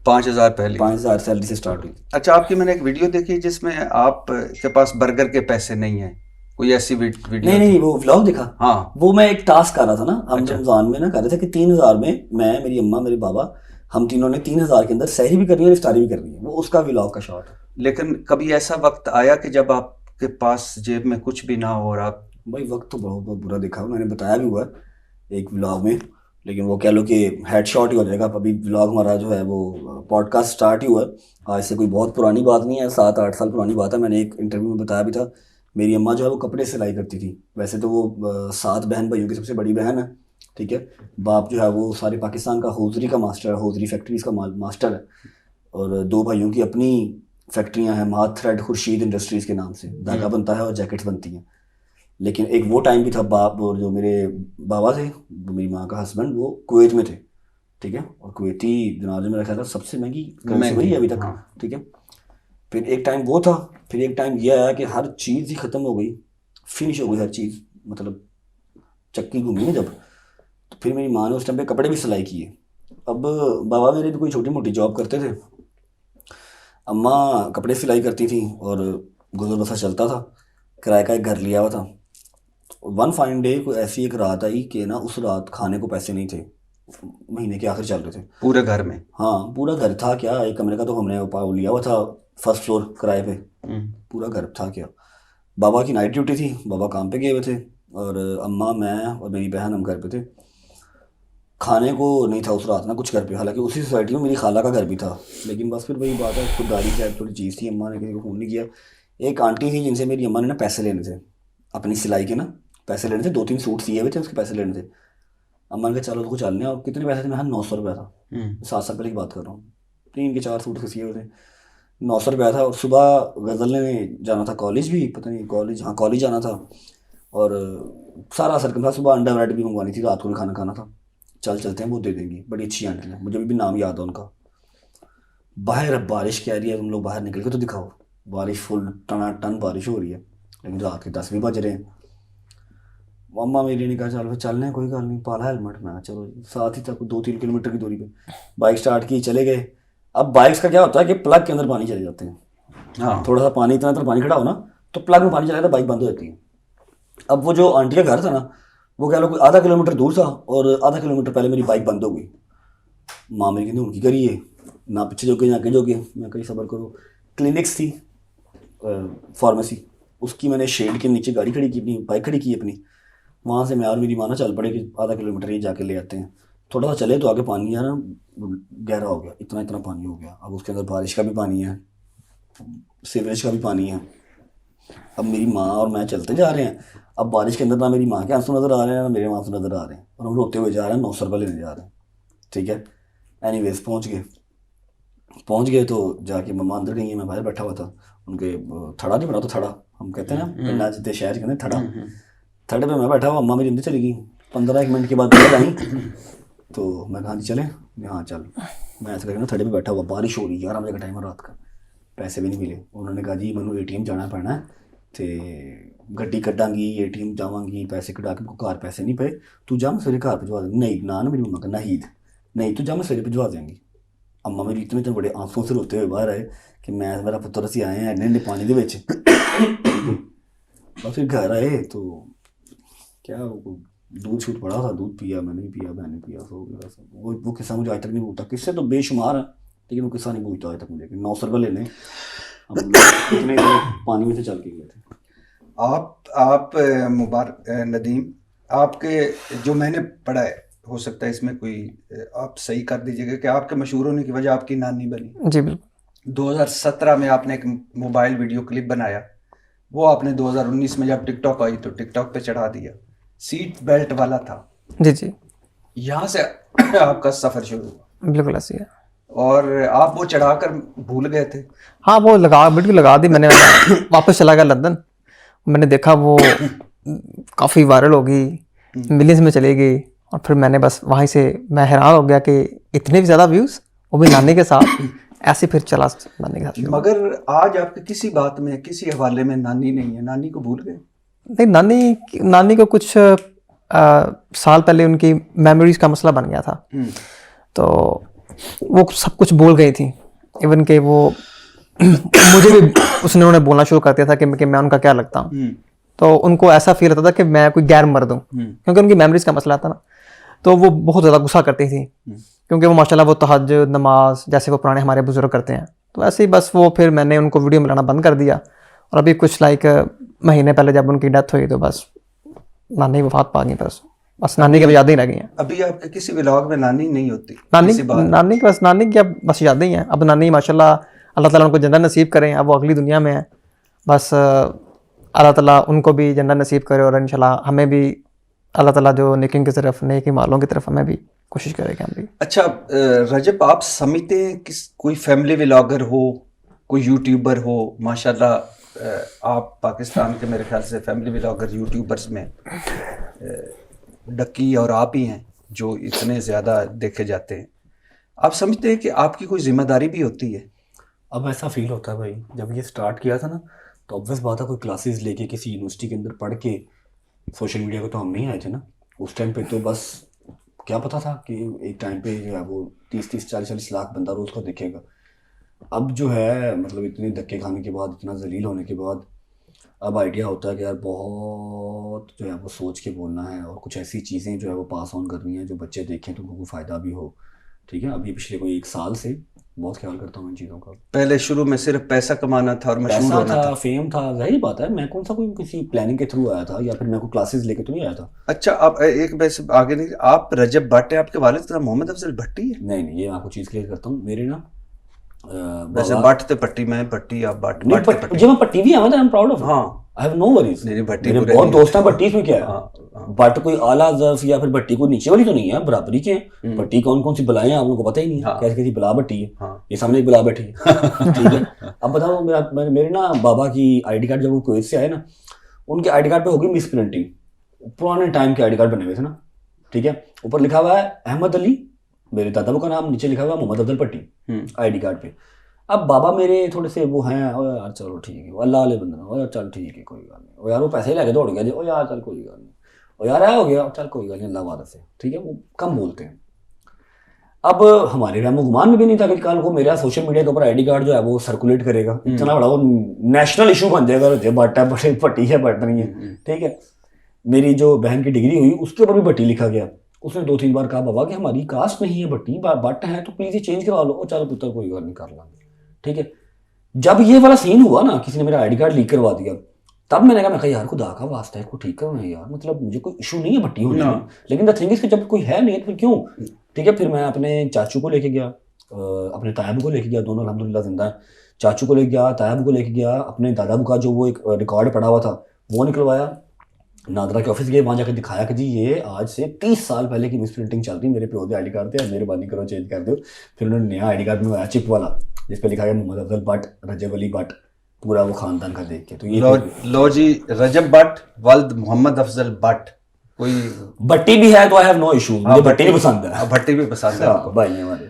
5,000 पहले? 5,000 सैलरी से स्टार्ट हुई। अच्छा, आपकी मैंने एक वीडियो देखी जिसमें आप के पास बर्गर के पैसे नहीं है, कोई ऐसी वीडियो? नहीं, वो व्लॉग देखा। हाँ। वो मैं एक टास्क कर रहा था ना, हम अच्छा। रमजान में ना कर रहे थे कि 3,000 में मैं, मेरी अम्मा, मेरे बाबा, हम तीनों ने 3,000 के अंदर सहरी भी करनी है और इफ्तारी भी करनी है। वो उसका व्लॉग का शॉट है। लेकिन कभी ऐसा वक्त आया कि जब आपके पास जेब में कुछ भी ना हो और आप? भाई वक्त तो बहुत बहुत बुरा देखा, मैंने बताया भी हुआ है एक व्लॉग में, लेकिन वो कह लो कि हेडशॉट ही हो जाएगा। अभी व्लॉग हमारा जो है वो पॉडकास्ट स्टार्ट ही हुआ है, आज से कोई बहुत पुरानी बात नहीं है, 7-8 साल पुरानी बात है। मैंने एक इंटरव्यू में बताया भी था, मेरी अम्मा जो है वो कपड़े सिलाई करती थी। वैसे तो वो 7 बहन भाइयों की सबसे बड़ी बहन है, ठीक है। बाप जो है वो सारे पाकिस्तान का हौजरी का मास्टर है, हौजरी फैक्ट्रीज का मास्टर है। और 2 भाइयों की अपनी फैक्ट्रियाँ हैं, माथ थ्रेड खुर्शीद इंडस्ट्रीज़ के नाम से, धागा बनता है और जैकेट्स बनती हैं। लेकिन एक वो टाइम भी था, बाप और जो मेरे बाबा थे, मेरी माँ का हस्बैंड, वो कुवैत में थे, ठीक है। और कुवैती दिनार जो मेरा ख्याल था सबसे महंगी करेंसी वही है अभी तक, ठीक है। फिर एक टाइम वो था, फिर एक टाइम ये आया कि हर चीज़ ही ख़त्म हो गई, फिनिश हो गई हर चीज़, मतलब चक्की घूमी ना जब। तो फिर मेरी माँ ने उस टाइम पे कपड़े भी सिलाई किए। अब बाबा मेरे तो कोई छोटी मोटी जॉब करते थे, अम्मा कपड़े सिलाई करती थी और गुजर बसर चलता था। किराए का एक घर लिया हुआ था। वन फाइन डे कोई ऐसी एक रात आई कि ना उस रात खाने को पैसे नहीं थे, महीने के आखिर चल रहे थे पूरे घर में? हाँ, पूरा घर था क्या, एक कमरे का तो हमने लिया हुआ था फर्स्ट फ्लोर किराए पे, पूरा घर था क्या। बाबा की नाइट ड्यूटी थी, बाबा काम पे गए हुए थे, और अम्मा, मैं और मेरी बहन हम घर पे थे। खाने को नहीं था उस रात ना कुछ घर पे, हालांकि उसी सोसाइटी में मेरी खाला का घर भी था, लेकिन बस फिर वही बात है, खुददारी की थोड़ी चीज़ थी, अम्मा ने किसी को फ़ोन नहीं किया। एक आंटी थी जिनसे मेरी अम्मा ने ना पैसे लेने थे, अपनी सिलाई के ना पैसे लेने थे, 2-3 सूट सिए हुए थे, उसके पैसे लेने थे। अम्मा ने कहा चलो उसको चलने, और कितने पैसे थे, मैं 900 रुपया था, 7 साल पहले की बात कर रहा हूँ, 3 के 4 सूट सिए हुए थे, 900 रुपया था। और सुबह गज़ल ने जाना था कॉलेज भी, पता नहीं कॉलेज, हाँ कॉलेज जाना था, और सारा सर्कल था। सुबह अंडा ब्रेड भी मंगवानी थी, रात को भी खाना खाना था। चल चलते हैं वो दे देंगी, बड़ी अच्छी आंटी है, मुझे भी नाम याद है उनका। बाहर अब बारिश कह रही है, तुम लोग बाहर निकल के तो दिखाओ, बारिश फुल टनाटन बारिश हो रही है, लेकिन रात के 10 भी बज रहे हैं। मम्मा मेरी ने कहा चलो चलने हैं, कोई गल नहीं, पाला हेलमेट। मैं कहा चलो जी। साथ ही तक 2-3 किलोमीटर की दूरी पे बाइक स्टार्ट की, चले गए। अब बाइक्स का क्या होता है कि प्लग के अंदर पानी चले जाते हैं, हाँ। थोड़ा सा पानी, इतना पानी खड़ा हो ना तो प्लग में पानी चला जाता है, बाइक बंद हो जाती है। अब वो जो आंटी का घर था ना, वो कह लो कोई आधा किलोमीटर दूर था, और आधा किलोमीटर पहले मेरी बाइक बंद हो गई। माँ मेरी कहती उनकी करिए ना, पीछे जोगे ना आगे जोगे। मैं कहीं सबर करो। क्लिनिक्स थी, फार्मेसी, उसकी मैंने शेड के नीचे गाड़ी खड़ी की, अपनी बाइक खड़ी की अपनी। वहाँ से मैं और मेरी माँ ना चल पड़े कि आधा किलोमीटर ही जाके ले आते हैं। थोड़ा सा चले तो आगे पानी यार गहरा हो गया, इतना इतना पानी हो गया। अब उसके अंदर बारिश का भी पानी है, सीवरेज का भी पानी है। अब मेरी माँ और मैं चलते जा रहे हैं, अब बारिश के अंदर ना मेरी माँ के आंसू नज़र आ रहे हैं ना मेरे आंसू नज़र आ रहे हैं, और हम रोते हुए जा रहे हैं, 900 रुपये लेने जा रहे हैं, ठीक है। एनीवेज पहुँच गए तो जाके मम्मा अंदर गई है, मैं बाहर बैठा हुआ था। उनके थड़ा नहीं बना तो थड़ा हम कहते हैं ना, पिंडा जितने शहर कहते हैं थड़ा, थड़े पे मैं बैठा हुआ, अम्मा मेरी अंदर चली गई। 15-1 मिनट के बाद बाहर आई, तो मैं कहा चले, हाँ चल। मैं ऐसा करके ना थड़े पे बैठा हुआ, बारिश हो रही है, 11 बजे का टाइम है रात का, पैसे भी नहीं मिले। उन्होंने कहा जी मैनू ATM जाना पैना है, तो गड्डी कड्डांगी, ATM जावांगी, पैसे कढ़ा के घर पैसे नहीं पे, तू जा मैं सवेरे घर भिजवा देंगी। नहीं ना मेरी मम्मा का नाहीद, नहीं तू जा मैं सवेरे भिजवा देंगी। अम्मा मेरी इतने इतने बड़े आंसू से रोते हुए बाहर आए कि मैं मेरा पुत्र असी आए हैं इन्ने पानी दे विच। और फिर घर आए तो क्या दूध छूट पड़ा था, दूध पिया, मैंने भी पिया, बहन ने पिया, सो गया सब। वो किस्सा मुझे आज तक नहीं भूलता, किस्से तो बेशुमार है, लेकिन वो किस्सा नहीं भूलता आज तक मुझे कि 900 रुपये लेने हम इतने इतने पानी में से चल के गए थे। आप मुबारक नदीम, आपके जो मैंने पढ़ा है, हो सकता है इसमें कोई आप सही कर दीजिएगा, कि आपके मशहूर होने की वजह आपकी नानी बनी। जी बिल्कुल। 2017 में आपने एक मोबाइल वीडियो क्लिप बनाया, वो आपने 2019 में जब टिकटॉक आई तो टिकटॉक पे चढ़ा दिया, सीट बेल्ट वाला था। जी जी, यहाँ से आपका सफ़र शुरू हुआ। बिल्कुल ऐसी है। और आप वो चढ़ाकर भूल गए थे? हाँ, वो बिल्कुल लगा दी मैंने। वापस चला गया लंदन, मैंने देखा वो काफ़ी वायरल हो गई, मिलियंस में चली गई, और फिर मैंने बस वहीं से मैं हैरान हो गया कि इतने भी ज़्यादा व्यूज़, वो भी नानी के साथ। ऐसे फिर चला नानी के साथ। मगर आज आपके किसी बात में, किसी हवाले में नानी नहीं है, नानी को भूल गए? नहीं, नानी को कुछ साल पहले उनकी मेमोरीज का मसला बन गया था, तो वो सब कुछ बोल गई थी। इवन के वो मुझे भी उसने उन्होंने बोलना शुरू कर दिया था कि मैं उनका क्या लगता हूँ। तो उनको ऐसा फील होता था कि मैं कोई गैर मर्द हूँ, क्योंकि उनकी मेमोरीज का मसला था ना। तो वो बहुत ज़्यादा गुस्सा करती थी, क्योंकि वो माशाल्लाह वो तहज्जुद नमाज जैसे वो पुराने हमारे बुजुर्ग करते हैं। तो ऐसे ही बस वो फिर मैंने उनको वीडियो मिलाना बंद कर दिया। और अभी कुछ महीने पहले जब उनकी डेथ हुई तो बस नानी वफात पा गई। बस नानी की यादें ही रह गई हैं। अभी आपके किसी व्लॉग में नानी नहीं होती? नानी की अब बस यादें ही हैं। अब नानी माशाल्लाह अल्लाह ताला उनको जन्नत नसीब करें, अब वो अगली दुनिया में है। बस अल्लाह ताला उनको भी जन्नत नसीब करे और इंशाल्लाह हमें भी अल्लाह ताला जो नेकियों की तरफ नेकी मालों की तरफ हमें भी कोशिश करेगा हम भी। अच्छा रजब, आप समझते हैं कि कोई फैमिली व्लॉगर हो, कोई यूट्यूबर हो, माशाल्लाह आप पाकिस्तान के मेरे ख्याल से फैमिली व्लॉगर यूट्यूबर्स में डक्की और आप ही हैं जो इतने ज़्यादा देखे जाते हैं। आप समझते हैं कि आपकी कोई जिम्मेदारी भी होती है? अब ऐसा फील होता है भाई, जब ये स्टार्ट किया था ना तो ऑब्वियस बात है कोई क्लासेस लेके किसी यूनिवर्सिटी के अंदर पढ़ के सोशल मीडिया को तो हम नहीं आए थे ना उस टाइम पे। तो बस क्या पता था कि एक टाइम पे जो है वो 30-30 40-40 लाख बंदा रोज़ को देखेगा। अब जो है मतलब इतने धक्के खाने के बाद, इतना जलील होने के बाद अब आइडिया होता है कि यार बहुत जो है वो सोच के बोलना है और कुछ ऐसी चीज़ें जो है वो पास ऑन करनी है जो बच्चे देखें तो उनको कोई फ़ायदा भी हो। ठीक है, अभी पिछले कोई 1 साल से बहुत ख्याल करता हूँ इन चीज़ों का। पहले शुरू में सिर्फ पैसा कमाना था और मशहूर होना था, फेम था, जाहिर बात है। मैं कौन सा कोई किसी प्लानिंग के थ्रू आया था या फिर मैं कोई क्लासेस लेके तो नहीं आया था। अच्छा, आप एक वैसे आगे नहीं, आप रजब भट्ट है, आपके वालिद का मोहम्मद अफजल भट्टी है? नहीं, ये मैं आपको चीज़ क्लियर करता हूँ। मेरे ना वैसे भट्ट ते पट्टी, मैं भट्टी, आप भट्ट नहीं, भट्ट ते पट्टी। जो मैं पट्टी भी आई एम प्राउड ऑफ। हाँ, आई हैव नो वरीज। नहीं भट्टी मेरे पूरे बहुत नहीं। दोस्त हैं भट्टी में। क्या है हाँ। बट कोई आला ज़र्फ या फिर भट्टी कोई नीचे वाली तो नहीं है, बराबरी के हैं। भट्टी कौन कौन सी बलाएं हैं आप लोगों को पता ही नहीं है। हाँ। कैसे कैसी बला भट्टी है। हाँ। ये सामने एक बला बैठी है। ठीक है, अब बताओ मेरे ना बाबा की आईडी कार्ड जब वो कुवैत से आए ना, उनके आईडी कार्ड पे होगी मिस प्रिंटिंग। पुराने टाइम के आईडी कार्ड बने हुए थे ना, ठीक है, ऊपर लिखा हुआ है अहमद अली, मेरे दादा का नाम, नीचे लिखा हुआ है मोहम्मद अफजल भट्टी आईडी कार्ड पे। अब बाबा मेरे थोड़े से वो हैं, ओ यार चलो ठीक है, अल्लाह वाले बंदे, ओ यार चल ठीक है कोई बात नहीं, ओ यार वो पैसे ही लेके दौड़ गया जी, ओ यार चल कोई बात नहीं, ओ यार आया हो गया, चल कोई बात नहीं अल्लाह वादा से। ठीक है, वो कम बोलते हैं। अब हमारे रहमो गुमान में भी नहीं था कि कल को मेरा सोशल मीडिया के ऊपर आईडी कार्ड जो है वो सर्कुलेट करेगा, इतना बड़ा वो नेशनल इशू बन जाएगा, जो बट है बड़े भट्टी है बट नहीं है। ठीक है, मेरी जो बहन की डिग्री हुई उसके ऊपर भी भट्टी लिखा गया। उसने 2-3 बार कहा बाबा कि हमारी कास्ट नहीं है भट्टी, बट है तो प्लीज ये चेंज करवा लो। चलो पुत्र कोई बात नहीं कर लांगे। ठीक है, जब ये वाला सीन हुआ ना, किसी ने मेरा आईडी कार्ड लीक करवा दिया, तब मैंने कहा यार खुदा का वास्ता है इसको ठीक करना है यार, मतलब मुझे कोई इशू नहीं है भट्टी होने में, लेकिन द थिंग इज कि जब कोई है नहीं तो फिर क्यों। ठीक है, फिर मैं अपने चाचू को लेके गया, अपने तायाबू को लेके गया, दोनों अल्हम्दुलिल्लाह जिंदा है। चाचू को लेके गया, तायाबू को लेके गया, अपने दादाबू का जो वो एक रिकॉर्ड पड़ा हुआ था वो निकलवाया, नादरा के ऑफिस गए, वहाँ जाकर दिखाया कि जी ये आज से 30 साल पहले की मिस प्रिंटिंग चल रही, मेरे प्योर आईडी कार्ड थे, मेहरबानी करो चेंज कर दो। फिर उन्होंने नया आईडी कार्ड बनवाया चिप वाला, जिस पे लिखा गया मोहम्मद अफजल भट्ट, रजब अली भट्ट, पूरा वो खानदान का देख के। तो ये लो जी, रजब भट्ट वल्द मोहम्मद अफजल भट्ट, कोई भट्टी भी है तो आई हैव नो इशू, मुझे भट्टी भी पसंद है, भट्टी भी पसंद है भाई हमारे।